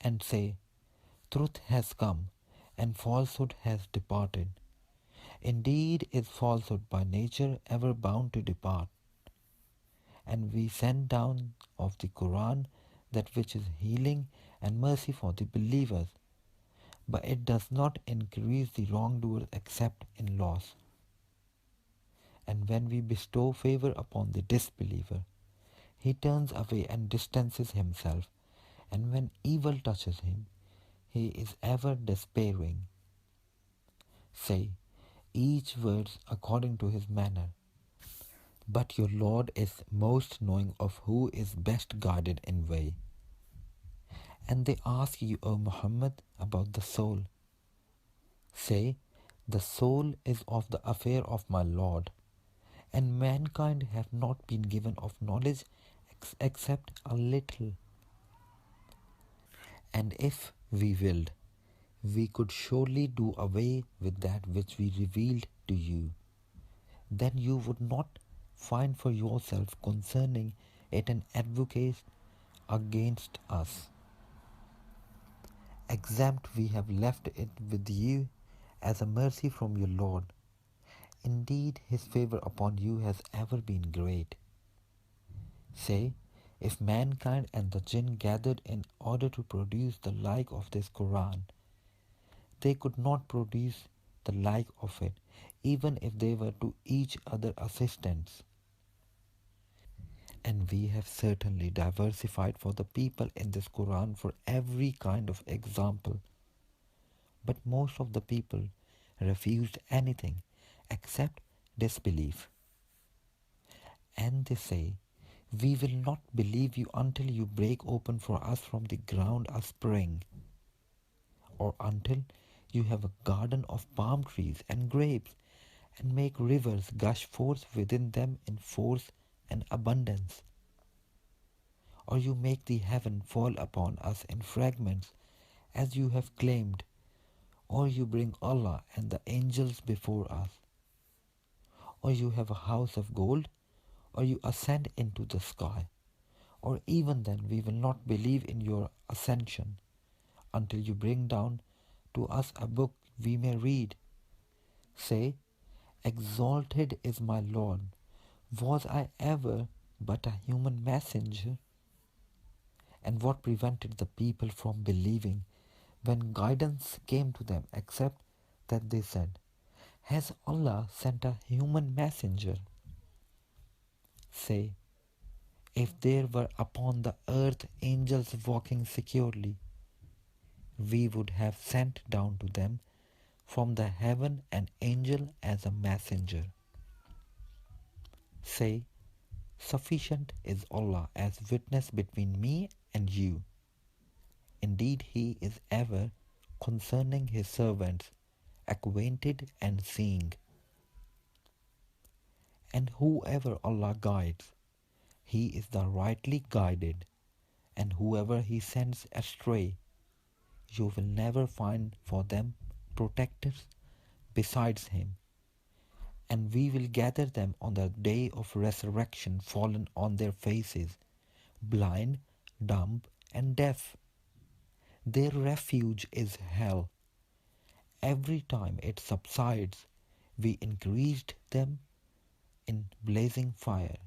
and say, Truth has come, and falsehood has departed. Indeed is falsehood by nature ever bound to depart. And we send down of the Quran that which is healing and mercy for the believers, but it does not increase the wrongdoers except in loss. And when we bestow favor upon the disbeliever, he turns away and distances himself, and when evil touches him, he is ever despairing. Say, each word according to his manner. But your Lord is most knowing of who is best guided in way. And they ask you, O Muhammad, about the soul. Say, the soul is of the affair of my Lord, and mankind have not been given of knowledge except a little. And if we willed, we could surely do away with that which we revealed to you. Then you would not find for yourself concerning it an advocate against us. Exempt we have left it with you as a mercy from your Lord. Indeed, his favor upon you has ever been great. Say, if mankind and the jinn gathered in order to produce the like of this Quran, they could not produce the like of it, even if they were to each other assistants. And we have certainly diversified for the people in this Quran for every kind of example. But most of the people refused anything except disbelief. And they say, we will not believe you until you break open for us from the ground a spring, or until you have a garden of palm trees and grapes, and make rivers gush forth within them in force and abundance. Or you make the heaven fall upon us in fragments, as you have claimed, or you bring Allah and the angels before us. Or you have a house of gold, or you ascend into the sky, or even then we will not believe in your ascension, until you bring down to us a book we may read. Say, exalted is my Lord, was I ever but a human messenger? And what prevented the people from believing when guidance came to them except that they said, has Allah sent a human messenger? Say, if there were upon the earth angels walking securely, we would have sent down to them from the heaven an angel as a messenger. Say, sufficient is Allah as witness between me and you. Indeed, he is ever concerning his servants acquainted and seeing. And whoever Allah guides, he is the rightly guided, and whoever he sends astray, you will never find for them protectors besides him. And we will gather them on the day of resurrection fallen on their faces, blind, dumb, and deaf. Their refuge is hell. Every time it subsides, we increased them in blazing fire.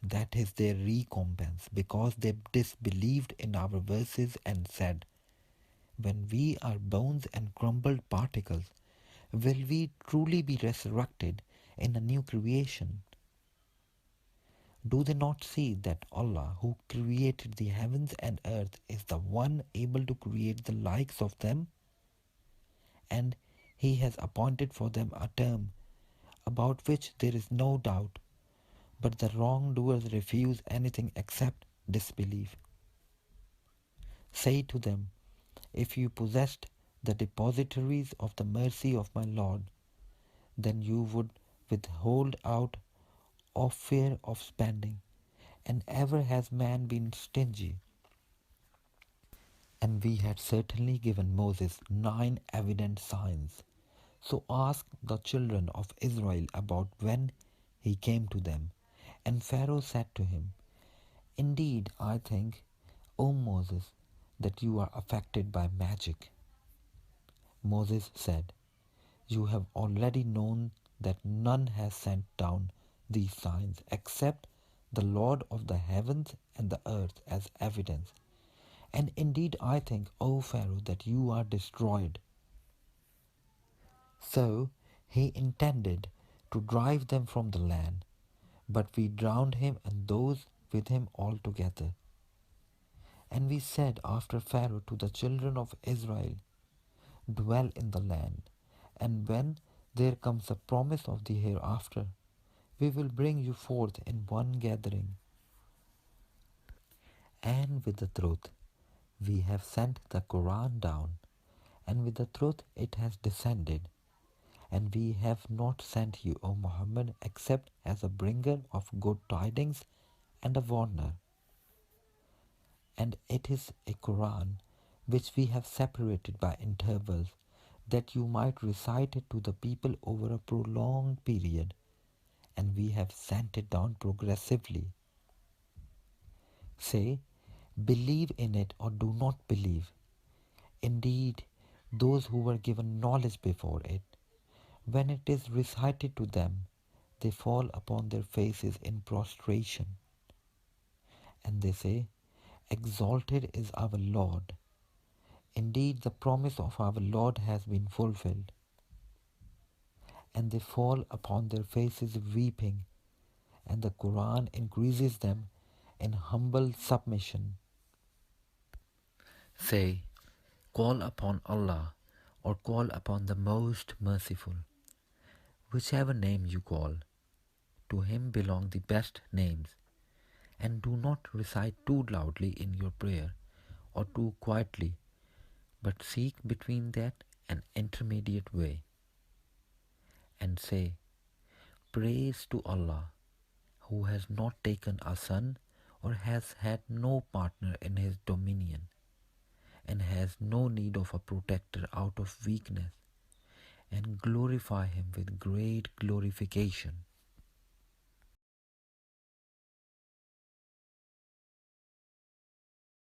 That is their recompense, because they disbelieved in our verses and said, when we are bones and crumbled particles, will we truly be resurrected in a new creation? Do they not see that Allah, who created the heavens and earth, is the one able to create the likes of them? And He has appointed for them a term, about which there is no doubt, but the wrongdoers refuse anything except disbelief. Say to them, if you possessed the depositories of the mercy of my Lord, then you would withhold out of fear of spending, and ever has man been stingy. And we had certainly given Moses 9 evident signs. So ask the children of Israel about when he came to them. And Pharaoh said to him, indeed, I think O Moses, that you are affected by magic. Moses said, You have already known that none has sent down these signs except the Lord of the heavens and the earth as evidence. And indeed I think, O Pharaoh, that you are destroyed. So he intended to drive them from the land, but we drowned him and those with him altogether. And we said after Pharaoh to the children of Israel, Dwell in the land, and when there comes a promise of the hereafter, we will bring you forth in one gathering. And with the truth we have sent the Quran down, and with the truth it has descended. And we have not sent you, O Muhammad, except as a bringer of good tidings and a warner. And it is a Quran which we have separated by intervals, that you might recite it to the people over a prolonged period, and we have sent it down progressively. Say, believe in it or do not believe. Indeed, those who were given knowledge before it, when it is recited to them, they fall upon their faces in prostration, and they say, Exalted is our Lord. Indeed, the promise of our Lord has been fulfilled. And they fall upon their faces weeping, and the Quran increases them in humble submission. Say, Call upon Allah, or call upon the Most Merciful. Whichever name you call, to Him belong the best names. And do not recite too loudly in your prayer, or too quietly, but seek between that an intermediate way. And say, Praise to Allah, who has not taken a son or has had no partner in his dominion, and has no need of a protector out of weakness, and glorify him with great glorification.